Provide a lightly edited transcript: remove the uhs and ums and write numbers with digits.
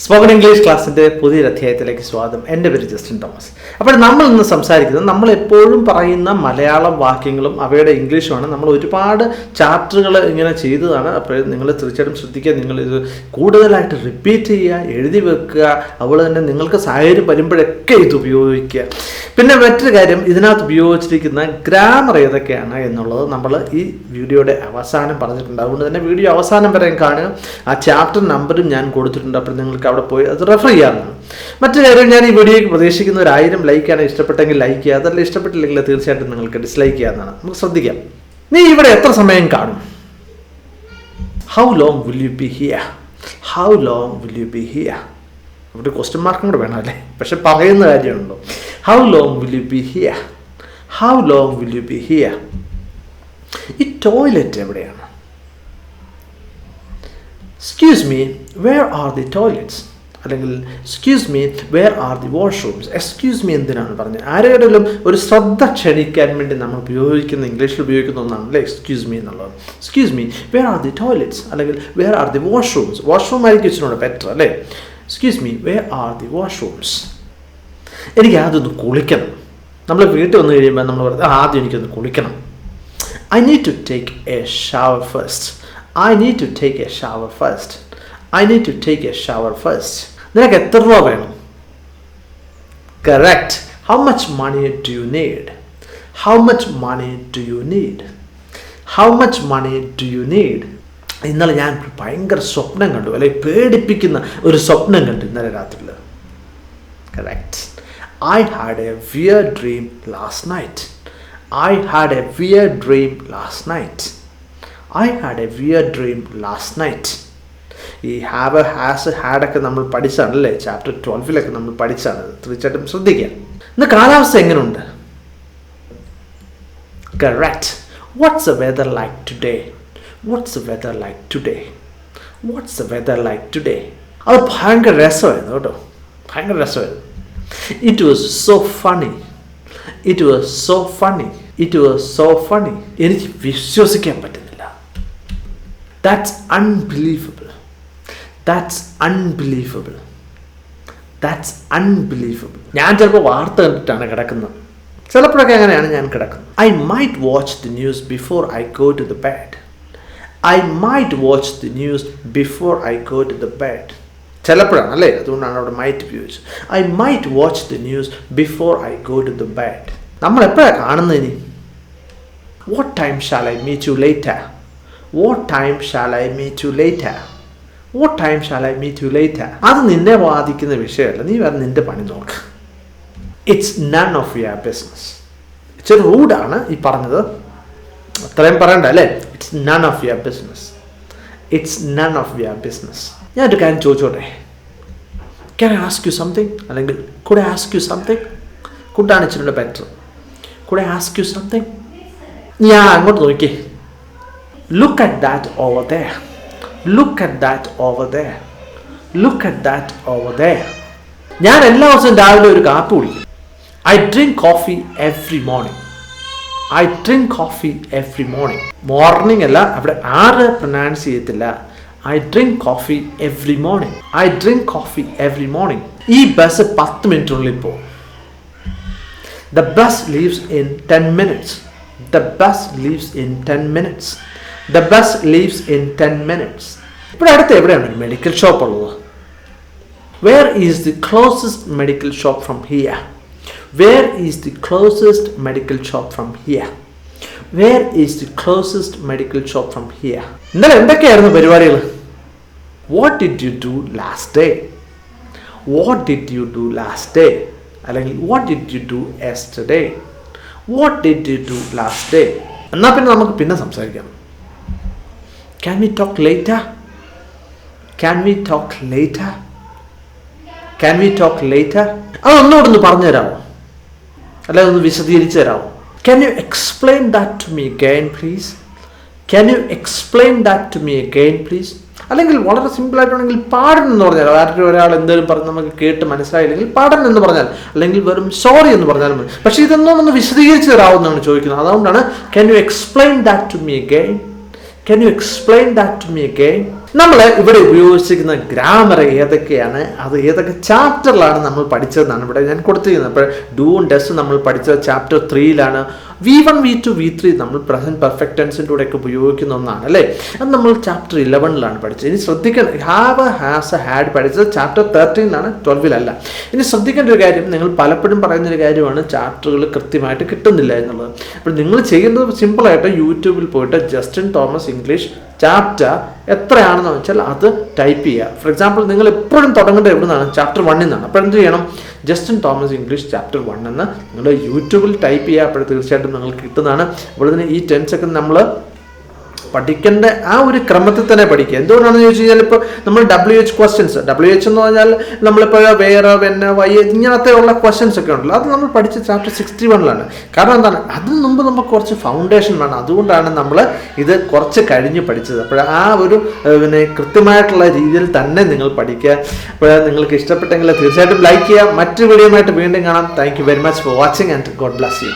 Spoken English ക്ലാസ്സിൻ്റെ പുതിയൊരു അധ്യായത്തിലേക്ക് സ്വാഗതം. എൻ്റെ പേര് ജസ്റ്റിൻ തോമസ്. അപ്പോൾ നമ്മൾ ഇന്ന് സംസാരിക്കുന്നത് നമ്മൾ എപ്പോഴും പറയുന്ന മലയാളം വാക്യങ്ങളും അവയുടെ ഇംഗ്ലീഷുമാണ്. നമ്മൾ ഒരുപാട് ചാപ്റ്ററുകൾ ഇങ്ങനെ ചെയ്തതാണ്. അപ്പോൾ നിങ്ങൾ തീർച്ചയായിട്ടും ശ്രദ്ധിക്കുക, നിങ്ങളിത് കൂടുതലായിട്ട് റിപ്പീറ്റ് ചെയ്യുക, എഴുതി വെക്കുക. അതുപോലെ തന്നെ നിങ്ങൾക്ക് സാഹചര്യം വരുമ്പോഴൊക്കെ ഇത് ഉപയോഗിക്കുക. പിന്നെ മറ്റൊരു കാര്യം, ഇതിനകത്ത് ഉപയോഗിച്ചിരിക്കുന്ന ഗ്രാമർ ഏതൊക്കെയാണ് എന്നുള്ളത് നമ്മൾ ഈ വീഡിയോയുടെ അവസാനം പറഞ്ഞിട്ടുണ്ട്. അതുകൊണ്ട് തന്നെ വീഡിയോ അവസാനം വരെ കാണുക. ആ ചാപ്റ്റർ നമ്പറും ഞാൻ കൊടുത്തിട്ടുണ്ട്. അപ്പോൾ നിങ്ങൾക്ക് അവിടെ പോയി അത് റെഫർ ചെയ്യാവുന്നതാണ്. മറ്റു കാര്യം, ഞാൻ ഈ വീഡിയോയ്ക്ക് പ്രതീക്ഷിക്കുന്ന 1000 ലൈക്കാണ്. ഇഷ്ടപ്പെട്ടെങ്കിൽ ലൈക്ക് ചെയ്യുക, അതല്ല ഇഷ്ടപ്പെട്ടില്ലെങ്കിൽ തീർച്ചയായിട്ടും നിങ്ങൾക്ക് ഡിസ്ലൈക്ക് ചെയ്യാവുന്നതാണ്. നമുക്ക് ശ്രദ്ധിക്കാം. നീ ഇവിടെ എത്ര സമയം കാണും? How long will you be here? How long will you be here? അവിടെ ക്വസ്റ്റ്യൻ മാർക്കും കൂടെ വേണം അല്ലേ? പക്ഷെ പറയുന്ന കാര്യമുണ്ടോ? How long will you be here? How long will you be here? ഈ ടോയ്ലറ്റ് എവിടെയാണ്? Excuse me, where are the toilets? അല്ലെങ്കിൽ excuse me, where are the washrooms? Excuse me എന്തിനാണ് പറഞ്ഞത്? ആരെങ്കിലും ഒരു ശ്രദ്ധ ക്ഷണിക്കാൻ വേണ്ടി നമ്മൾ ഉപയോഗിക്കുന്ന, ഇംഗ്ലീഷിൽ ഉപയോഗിക്കുന്ന ഒന്നാണ് അല്ലേ എക്സ്ക്യൂസ് മീ എന്നുള്ളത്. Excuse me, where are the toilets? അല്ലെങ്കിൽ where are the washrooms? Washroom ആയിരിക്കും ഇച്ചിനോട് ബെറ്റർ അല്ലേ? Excuse me, where are the washrooms? എനിക്ക് ആദ്യം ഒന്ന് കുളിക്കണം. നമ്മൾ വീട്ടിൽ വന്നു കഴിയുമ്പോൾ നമ്മൾ പറയുന്നത് ആദ്യം എനിക്കൊന്ന് കുളിക്കണം. I need to take a shower first. I need to take a shower first. I need to take a shower first. നിനക്ക് എത്ര രൂപ വേണം? Correct. How much money do you need? How much money do you need? How much money do you need? ഇന്നലെ ഞാൻ ഭയങ്കര സ്വപ്നം കണ്ടു, അല്ലെങ്കിൽ പേടിപ്പിക്കുന്ന ഒരു സ്വപ്നം കണ്ടു ഇന്നലെ രാത്രിയിൽ. Correct. I had a weird dream last night. I had a weird dream last night. I had a weird dream last night. ഈ ഹാവ്, ഹാസ്, ഹാഡൊക്കെ നമ്മൾ പഠിച്ചാണല്ലേ, ചാപ്റ്റർ 12 നമ്മൾ പഠിച്ചാണ്. തീർച്ചയായിട്ടും ശ്രദ്ധിക്കുക. ഇന്ന് കാലാവസ്ഥ എങ്ങനെയുണ്ട്? Correct. What's the weather like today? What's the weather like today? What's the weather like today? അത് ഭയങ്കര രസമായിരുന്നു കേട്ടോ, ഭയങ്കര രസമായിരുന്നു. It was so funny. It was so funny. It was so funny. എനിക്ക് വിശ്വസിക്കാൻ പറ്റുന്നില്ല. That's unbelievable. That's unbelievable. That's unbelievable. ഞാൻ ചിലപ്പോൾ വാർത്ത കണ്ടിട്ടാണ് കിടക്കുന്നത്. ചിലപ്പോഴൊക്കെ അങ്ങനെയാണ് ഞാൻ കിടക്കുന്നത്. I might watch the news before I go to the bed. I might watch the news before I go to the bed. ചിലപ്പോഴാണ് അല്ലേ, അതുകൊണ്ടാണ് അവിടെ മൈറ്റ് ഉപയോഗിച്ചത്. I might watch the news before I go to the bed. നമ്മൾ എപ്പോഴാണ് കാണുന്നത് ഇനി? What time shall I meet you later? What time shall I meet you later? What time shall I meet you later? അത് നിന്നെ ബാധിക്കുന്ന വിഷയമല്ല, നീ വേറെ നിന്റെ പണി നോക്ക്. It's none of your business. ഇച്ചിരി റൂഡാണ് ഈ പറഞ്ഞത്, അത്രയും പറയണ്ട അല്ലേ? It's none of your business. It's none of your business. ഞാനൊരു കാര്യം ചോദിച്ചോട്ടെ? Can I ask you something? അല്ലെങ്കിൽ could I ask you something? കുട്ടാണ് ഇച്ചിരി better. Could I ask you something? ഞാൻ അങ്ങോട്ട് നോക്കി. Look at that over there. Look at that over there. Look at that over there. ഞാൻ എല്ലാ ദിവസവും രാവിലെ ഒരു കാപ്പി കുടിക്കും. I drink coffee every morning. I drink coffee every morning. Morning അല്ല, അവിടെ ആറ് പ്രൊനൗൺസ് ചെയ്യത്തില്ല. I drink coffee every morning. I drink coffee every morning. ഈ ബസ് 10 മിനിറ്റിനുള്ളിൽ പോകും. The bus leaves in 10 minutes. The bus leaves in 10 minutes. The bus leaves in 10 minutes. ഇവിടെ അടുത്ത് എവിടെയാണ് ഒരു മെഡിക്കൽ ഷോപ്പ് ഉള്ളത്? Where is the closest medical shop from here? Where is the closest medical shop from here? Where is the closest medical shop from here? ഇന്നലെ എന്തൊക്കെയായിരുന്നു പരിപാടികൾ? What did you do last day? What did you do last day? അല്ലെങ്കിൽ what did you do yesterday? What did you do last day? എന്നാൽ പിന്നെ നമുക്ക് പിന്നെ സംസാരിക്കാം. Can we talk later? Can we talk later? Can we talk later? അതൊന്നുകൂടെ പറഞ്ഞു തരാമോ? അല്ലെ ഒന്ന് വിശദീകരിച്ച് തരാമോ? Can you explain that to me again please? Can you explain that to me again please? അല്ലെങ്കിൽ വളരെ സിമ്പിൾ ആയിട്ടാണെങ്കിൽ പാടൻ എന്ന് പറഞ്ഞാൽ, ആരും ഒരാൾ എന്തെങ്കിലും പറഞ്ഞ് നമുക്ക് കേട്ട് മനസ്സിലായില്ലെങ്കിൽ പാടൻ എന്ന് പറഞ്ഞാൽ, അല്ലെങ്കിൽ വെറും സോറി എന്ന് പറഞ്ഞാലും മതി. പക്ഷേ ഇതൊന്നും ഒന്ന് വിശദീകരിച്ച് തരാമെന്നാണ് ചോദിക്കുന്നത്. അതുകൊണ്ടാണ് can you explain that to me again? Can you explain that to me again? നമ്മൾ ഇവിടെ ഉപയോഗിച്ചിരിക്കുന്ന ഗ്രാമർ ഏതൊക്കെയാണ്, അത് ഏതൊക്കെ ചാപ്റ്ററിലാണ് നമ്മൾ പഠിച്ചതെന്നാണ് ഇവിടെ ഞാൻ കൊടുത്തിരിക്കുന്നത്. അപ്പോൾ ഡൂവും ഡസും നമ്മൾ പഠിച്ചത് ചാപ്റ്റർ 3-ലാണ്. V1, V2, V3 നമ്മൾ പ്രസന്റ് പെർഫെക്റ്റ് ടെൻസിൻ്റെ കൂടെയൊക്കെ ഉപയോഗിക്കുന്ന ഒന്നാണ് അല്ലേ. അത് നമ്മൾ ചാപ്റ്റർ 11-ലാണ് പഠിച്ചത്. ഇനി ശ്രദ്ധിക്കണം, ഹാവ്, ഹാസ്, ഹാഡ് പഠിച്ചത് ചാപ്റ്റർ 13-ലാണ്, 12-ലല്ല. ഇനി ശ്രദ്ധിക്കേണ്ട ഒരു കാര്യം, നിങ്ങൾ പലപ്പോഴും പറയുന്നൊരു കാര്യമാണ് ചാപ്റ്ററുകൾ കൃത്യമായിട്ട് കിട്ടുന്നില്ല എന്നുള്ളത്. അപ്പോൾ നിങ്ങൾ ചെയ്യേണ്ടത് സിമ്പിളായിട്ട് യൂട്യൂബിൽ പോയിട്ട് ജസ്റ്റിൻ തോമസ് ഇംഗ്ലീഷ് ചാപ്റ്റർ എത്രയാണെന്ന് വെച്ചാൽ അത് ടൈപ്പ് ചെയ്യുക. ഫോർ എക്സാമ്പിൾ, നിങ്ങൾ എപ്പോഴും തുടങ്ങേണ്ടത് എവിടെ നിന്നാണ്? ചാപ്റ്റർ 1-ൽ നിന്നാണ്. അപ്പോൾ എന്ത് ചെയ്യണം? ജസ്റ്റിൻ തോമസ് ഇംഗ്ലീഷ് ചാപ്റ്റർ 1 എന്ന് നിങ്ങൾ യൂട്യൂബിൽ ടൈപ്പ് ചെയ്യുക. അപ്പോൾ തീർച്ചയായിട്ടും നിങ്ങൾക്ക് കിട്ടുന്നതാണ്. അപ്പോൾ തന്നെ ഈ 10 സെക്കൻഡ് നമ്മൾ പഠിക്കേണ്ട ആ ഒരു ക്രമത്തിൽ തന്നെ പഠിക്കുക. എന്തുകൊണ്ടാണെന്ന് ചോദിച്ചു കഴിഞ്ഞാൽ, ഇപ്പോൾ നമ്മൾ WH ക്വസ്റ്റ്യൻസ്, WH എന്ന് പറഞ്ഞാൽ നമ്മളിപ്പോൾ വേറെ പിന്നെ വൈ ഇങ്ങനത്തെ ഉള്ള ക്വസ്റ്റ്യൻസ് ഒക്കെ ഉണ്ടല്ലോ, അത് നമ്മൾ പഠിച്ച ചാപ്റ്റർ 61-ലാണ്. കാരണം എന്താണ്, അതിന് മുമ്പ് നമുക്ക് കുറച്ച് ഫൗണ്ടേഷൻ വേണം. അതുകൊണ്ടാണ് നമ്മൾ ഇത് കുറച്ച് കഴിഞ്ഞ് പഠിച്ചത്. അപ്പോൾ ആ ഒരു പിന്നെ കൃത്യമായിട്ടുള്ള രീതിയിൽ തന്നെ നിങ്ങൾ പഠിക്കുക. അപ്പോൾ നിങ്ങൾക്ക് ഇഷ്ടപ്പെട്ടെങ്കിൽ തീർച്ചയായിട്ടും ലൈക്ക് ചെയ്യുക. മറ്റു വീഡിയോയുമായിട്ട് വീണ്ടും കാണാം. Thank you very much for watching and God bless you.